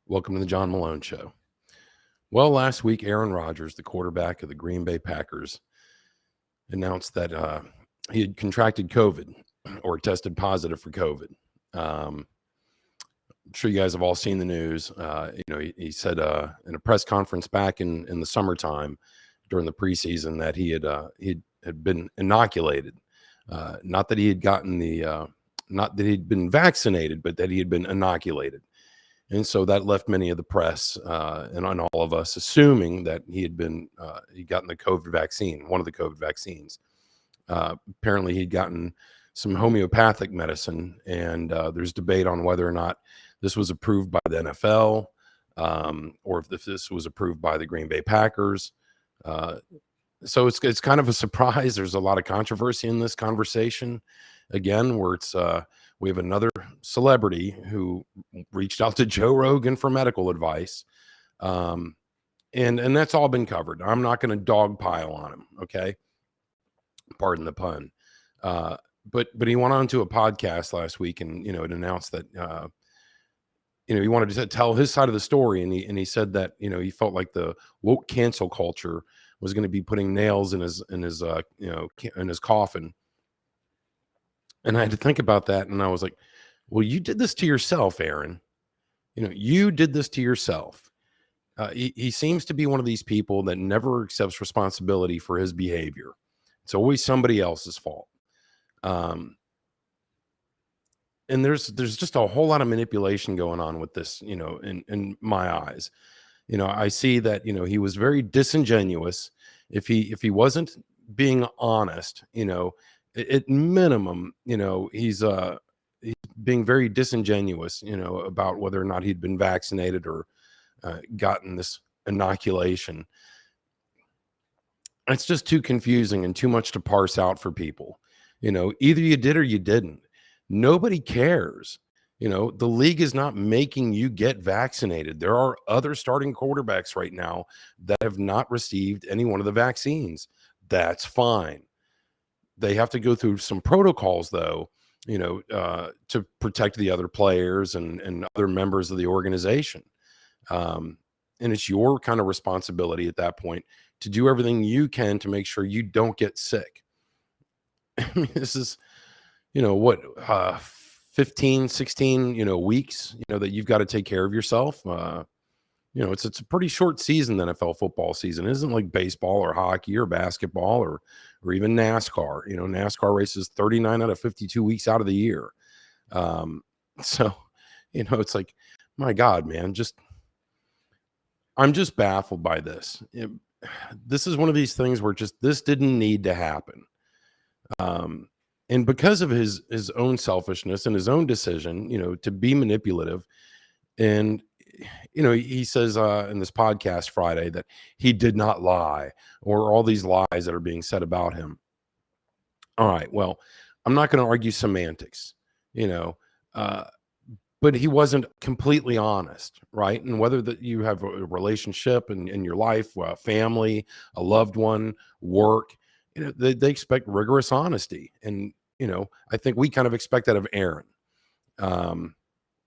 Welcome to the John Malone Show. Well, last week, Aaron Rodgers, the quarterback of the Green Bay Packers, announced that he had contracted COVID or tested positive for COVID. I'm sure you guys have all seen the news. He said in a press conference back in the summertime during the preseason that he had been inoculated. Not that he had gotten not that he'd been vaccinated, but that he had been inoculated. And so that left many of the press and on all of us assuming that he'd gotten the COVID vaccine, one of the COVID vaccines. Apparently he'd gotten some homeopathic medicine, and there's debate on whether or not this was approved by the NFL or if this was approved by the Green Bay Packers. So it's kind of a surprise. There's a lot of controversy in this conversation. Again, where we have another celebrity who reached out to Joe Rogan for medical advice. And that's all been covered. I'm not going to dogpile on him. Okay. Pardon the pun. But he went on to a podcast last week and, it announced that, he wanted to tell his side of the story. And he said that, he felt like the woke cancel culture was going to be putting nails in his coffin. And I had to think about that. And I was like, well, you did this to yourself, Aaron. You did this to yourself. He seems to be one of these people that never accepts responsibility for his behavior. It's always somebody else's fault. And there's just a whole lot of manipulation going on with this, in my eyes. I see that, he was very disingenuous. If he wasn't being honest, at minimum, he's being very disingenuous, about whether or not he'd been vaccinated or gotten this inoculation. It's just too confusing and too much to parse out for people. Either you did or you didn't. Nobody cares. The league is not making you get vaccinated. There are other starting quarterbacks right now that have not received any one of the vaccines. That's fine. They have to go through some protocols, though, to protect the other players and other members of the organization. And it's your kind of responsibility at that point to do everything you can to make sure you don't get sick. I mean, this is, 15, 16, weeks, that you've got to take care of yourself. It's a pretty short season, the NFL football season. It isn't like baseball or hockey or basketball or even NASCAR. NASCAR races 39 out of 52 weeks out of the year. So, it's like, my God, man, I'm just baffled by this. This is one of these things where this didn't need to happen. And because of his own selfishness and his own decision, to be manipulative. And, he says in this podcast Friday that he did not lie, or all these lies that are being said about him. All right, well, I'm not going to argue semantics, but he wasn't completely honest, right? And whether that you have a relationship in your life, a family, a loved one, work, they expect rigorous honesty. And, I think we kind of expect that of Aaron.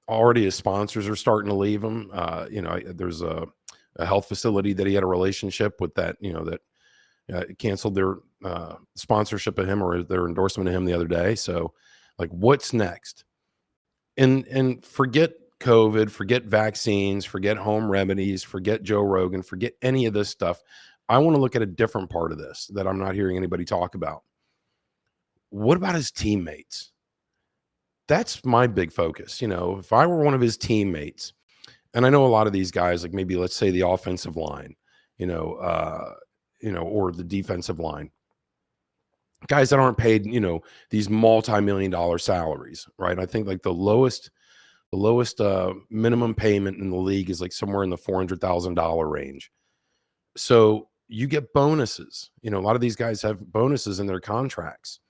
Already his sponsors are starting to leave him. There's a health facility that he had a relationship with that canceled their sponsorship of him or their endorsement of him the other day. So, like, what's next? And forget COVID, forget vaccines, forget home remedies, forget Joe Rogan, forget any of this stuff. I want to look at a different part of this that I'm not hearing anybody talk about. What about his teammates? That's my big focus. If I were one of his teammates, and I know a lot of these guys, like maybe let's say the offensive line, or the defensive line, guys that aren't paid, these multi-million-dollar salaries, right? I think like the lowest minimum payment in the league is like somewhere in the $400,000 range. So you get bonuses. A lot of these guys have bonuses in their contracts.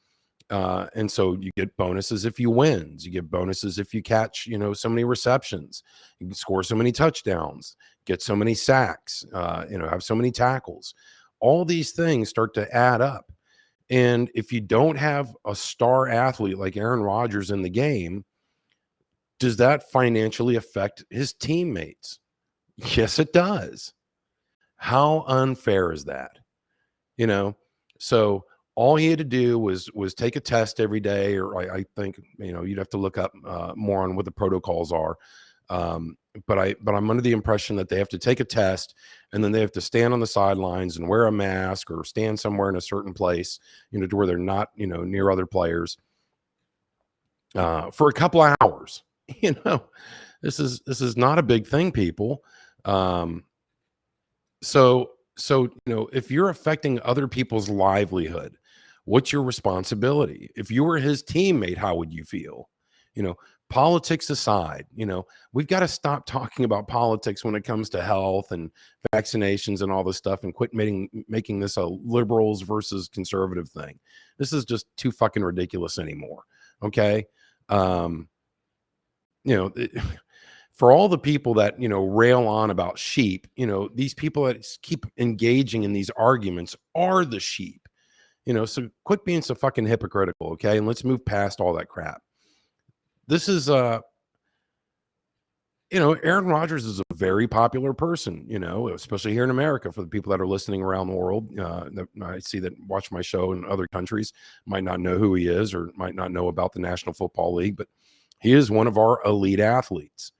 And so you get bonuses if you win. You get bonuses if you catch, so many receptions, you can score so many touchdowns, get so many sacks, have so many tackles. All these things start to add up. And if you don't have a star athlete like Aaron Rodgers in the game, Does that financially affect his teammates? Yes, it does. How unfair is that? You know? So all he had to do was take a test every day, or I think, you'd have to look up more on what the protocols are. Um, but I'm under the impression that they have to take a test, and then they have to stand on the sidelines and wear a mask or stand somewhere in a certain place, to where they're not, near other players for a couple of hours. You know, this is not a big thing, people. Um, so if you're affecting other people's livelihood, what's your responsibility? If you were his teammate, how would you feel? You know, politics aside, we've got to stop talking about politics when it comes to health and vaccinations and all this stuff, and quit making this a liberals versus conservative thing. This is just too fucking ridiculous anymore. Okay. Um, you know, for all the people that rail on about sheep, these people that keep engaging in these arguments are the sheep. So quit being so fucking hypocritical, okay? And let's move past all that crap. This is Aaron Rodgers is a very popular person, especially here in America. For the people that are listening around the world, that I see that watch my show in other countries, might not know who he is or might not know about the National Football League, but he is one of our elite athletes.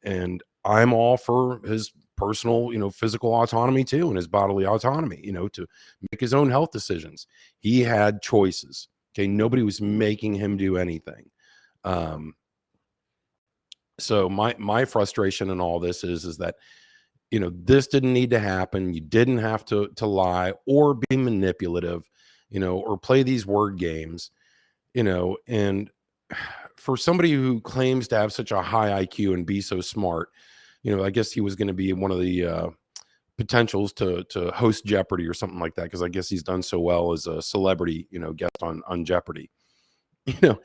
And I'm all for his personal, physical autonomy too, and his bodily autonomy, to make his own health decisions. He had choices. Okay. Nobody was making him do anything. So my frustration in all this is that, this didn't need to happen. You didn't have to lie or be manipulative, or play these word games, and for somebody who claims to have such a high IQ and be so smart, I guess he was going to be one of the potentials to host Jeopardy or something like that, because I guess he's done so well as a celebrity, guest on Jeopardy. You know,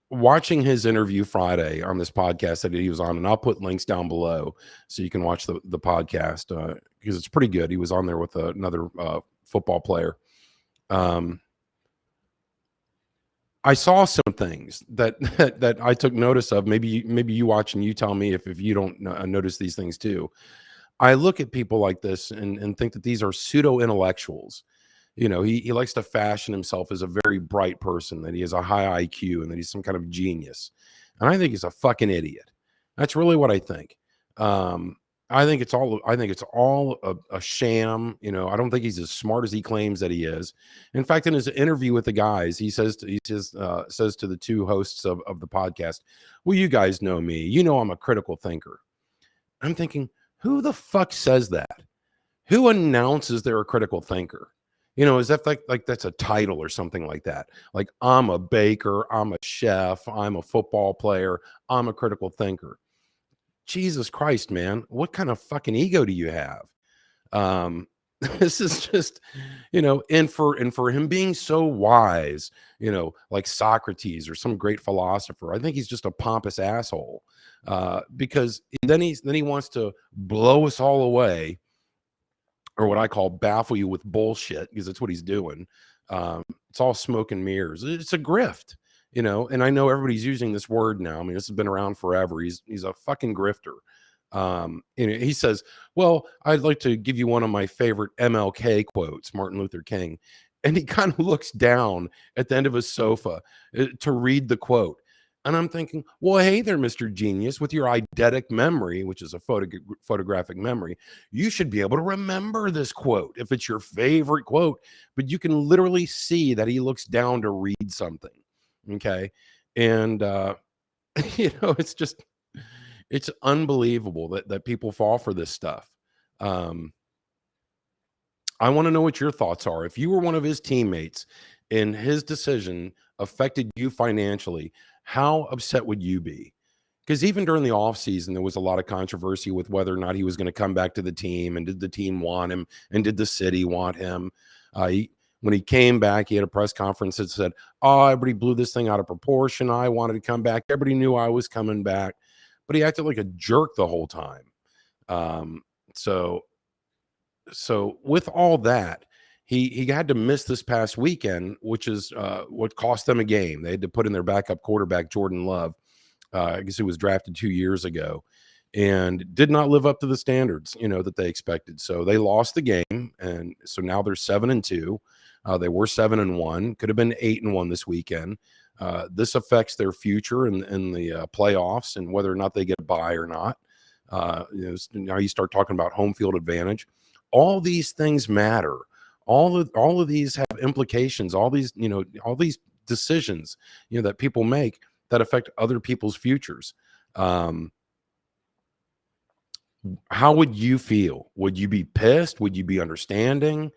watching his interview Friday on this podcast that he was on, and I'll put links down below so you can watch the podcast because it's pretty good. He was on there with another football player. I saw some things that that I took notice of. Maybe you watch and you tell me if you don't notice these things too. I look at people like this and think that these are pseudo intellectuals. He likes to fashion himself as a very bright person, that he has a high IQ and that he's some kind of genius. And I think he's a fucking idiot. That's really what I think. Um, I think it's all a sham. I don't think he's as smart as he claims that he is. In fact, in his interview with the guys, says to the two hosts of the podcast, "Well, you guys know me. I'm a critical thinker." I'm thinking, who the fuck says that? Who announces they're a critical thinker? Is that like that's a title or something like that? Like, I'm a baker, I'm a chef, I'm a football player, I'm a critical thinker. Jesus Christ, man, what kind of fucking ego do you have? Um, this is just, and for him being so wise, like Socrates or some great philosopher, I think he's just a pompous asshole. Because then he wants to blow us all away, or what I call baffle you with bullshit, because that's what he's doing. It's all smoke and mirrors. It's a grift, and I know everybody's using this word now. I mean, this has been around forever. He's a fucking grifter. He says, "Well, I'd like to give you one of my favorite MLK quotes, Martin Luther King." And he kind of looks down at the end of his sofa to read the quote. And I'm thinking, well, hey there, Mr. Genius, with your eidetic memory, which is a photographic memory, you should be able to remember this quote if it's your favorite quote. But you can literally see that he looks down to read something. Okay. And, it's unbelievable that people fall for this stuff. Um, I want to know what your thoughts are. If you were one of his teammates and his decision affected you financially, how upset would you be? Because even during the offseason, there was a lot of controversy with whether or not he was going to come back to the team, and did the team want him, and did the city want him. When he came back, he had a press conference that said, "Oh, everybody blew this thing out of proportion. I wanted to come back. Everybody knew I was coming back," but he acted like a jerk the whole time. Um, so with all that, he had to miss this past weekend, which is what cost them a game. They had to put in their backup quarterback, Jordan Love. I guess he was drafted 2 years ago and did not live up to the standards, that they expected. So they lost the game, and so now they're 7-2. They were 7-1, could have been 8-1 this weekend. This affects their future in the playoffs and whether or not they get a bye or not. Now you start talking about home field advantage. All these things matter. All of these have implications. All these decisions, that people make that affect other people's futures. Um, how would you feel? Would you be pissed? Would you be understanding?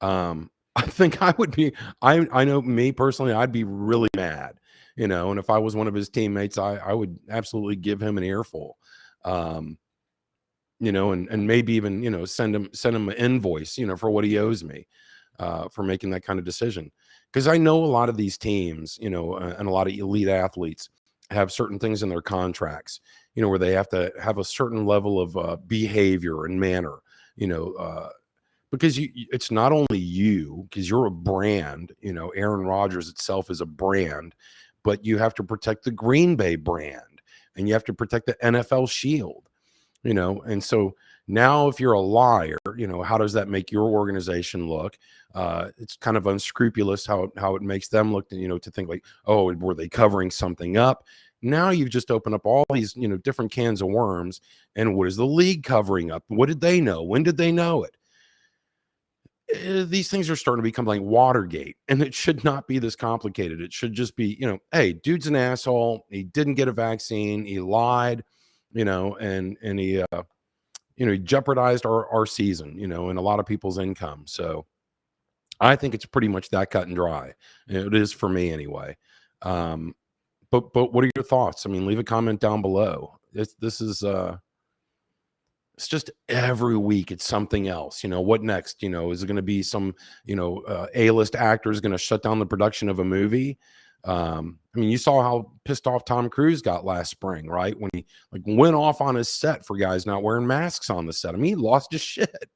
I think I would be. I know me personally, I'd be really mad, and if I was one of his teammates, I would absolutely give him an earful. Um, and maybe even, send him an invoice, for what he owes me, for making that kind of decision. Because I know a lot of these teams, and a lot of elite athletes have certain things in their contracts, where they have to have a certain level of behavior and manner, because it's not only you, because you're a brand, Aaron Rodgers itself is a brand, but you have to protect the Green Bay brand, and you have to protect the NFL shield. And so now if you're a liar, how does that make your organization look? It's kind of unscrupulous how it makes them look, to think like, oh, were they covering something up? Now you've just opened up all these, different cans of worms. And what is the league covering up? What did they know? When did they know it? These things are starting to become like Watergate, and it should not be this complicated. It should just be, hey, dude's an asshole. He didn't get a vaccine. He lied, and he jeopardized our season, and a lot of people's income. So I think it's pretty much that cut and dry. It is for me anyway. Um, but what are your thoughts? I mean, leave a comment down below. This is it's just every week it's something else. What next? Is it going to be some, A-list actor is going to shut down the production of a movie? I mean, you saw how pissed off Tom Cruise got last spring, right? When he like went off on his set for guys not wearing masks on the set. I mean, he lost his shit. I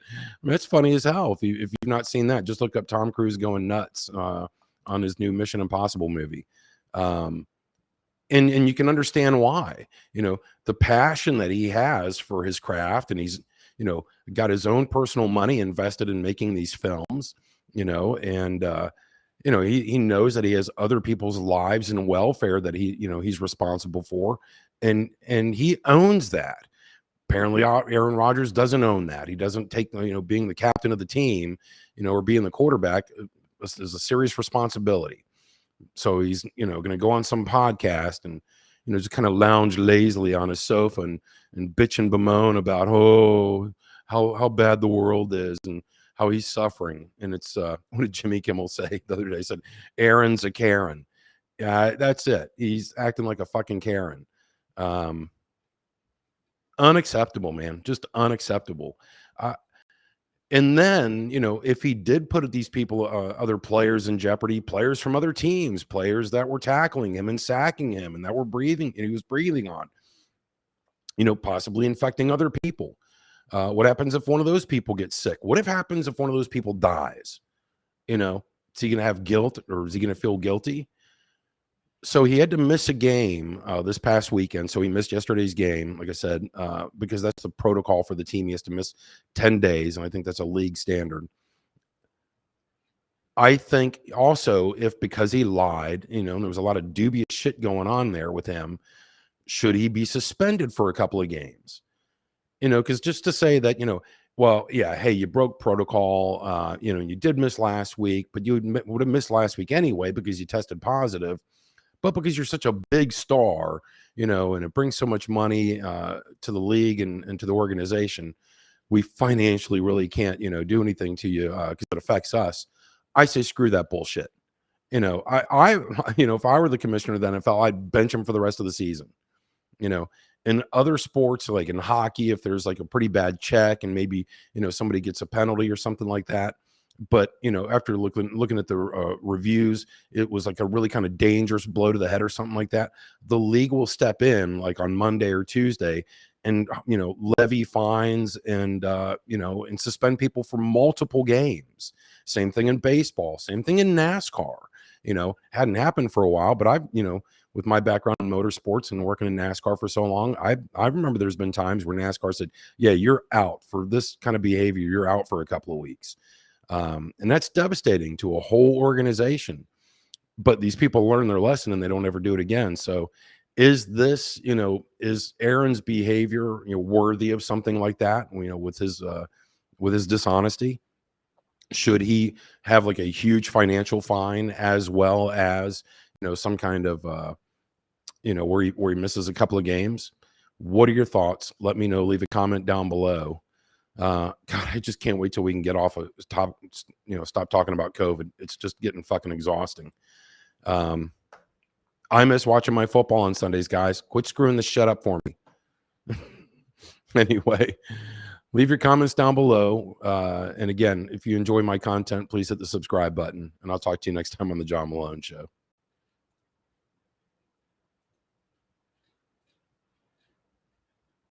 mean, it's funny as hell. If you've not seen that, just look up Tom Cruise going nuts on his new Mission Impossible movie. Um, and you can understand why. The passion that he has for his craft, and he's, got his own personal money invested in making these films, and he knows that he has other people's lives and welfare that he's responsible for, and he owns that. Apparently Aaron Rodgers doesn't own that. He doesn't take, being the captain of the team, or being the quarterback is a serious responsibility. So he's, going to go on some podcast and, just kind of lounge lazily on his sofa and bitch and bemoan about, how bad the world is and how he's suffering. And it's, what did Jimmy Kimmel say the other day? He said, Aaron's a Karen. Yeah, that's it. He's acting like a fucking Karen. Unacceptable, man. Just unacceptable. And then, if he did put these people, other players in jeopardy, players from other teams, players that were tackling him and sacking him and that were breathing, and he was breathing on, possibly infecting other people. What happens if one of those people gets sick? What happens if one of those people dies? Is he going to have guilt, or is he going to feel guilty? So he had to miss a game this past weekend. So he missed yesterday's game, like I said, because that's the protocol for the team. He has to miss 10 days, and I think that's a league standard. I think also, if because he lied, and there was a lot of dubious shit going on there with him, should he be suspended for a couple of games? Because just to say that, well, yeah, hey, you broke protocol, you did miss last week, but you would have missed last week anyway because you tested positive. But because you're such a big star, and it brings so much money to the league and to the organization, we financially really can't, do anything to you because it affects us. I say screw that bullshit. I if I were the commissioner of the NFL, I'd bench him for the rest of the season. In other sports, like in hockey, if there's like a pretty bad check and maybe, somebody gets a penalty or something like that. But, after looking at the reviews, it was like a really kind of dangerous blow to the head or something like that. The league will step in like on Monday or Tuesday and, levy fines and, and suspend people for multiple games. Same thing in baseball, same thing in NASCAR. hadn't happened for a while, but I've, with my background in motorsports and working in NASCAR for so long, I remember there's been times where NASCAR said, yeah, you're out for this kind of behavior. You're out for a couple of weeks. And that's devastating to a whole organization. But these people learn their lesson and they don't ever do it again. So is this, is Aaron's behavior, worthy of something like that, with his dishonesty? Should he have like a huge financial fine, as well as, some kind of, where he misses a couple of games? What are your thoughts? Let me know. Leave a comment down below. God, I just can't wait till we can get off of stop talking about COVID. It's just getting fucking exhausting. I miss watching my football on Sundays, guys. Quit screwing this shit up for me. Anyway, leave your comments down below. And again, if you enjoy my content, please hit the subscribe button, and I'll talk to you next time on the John Malone Show.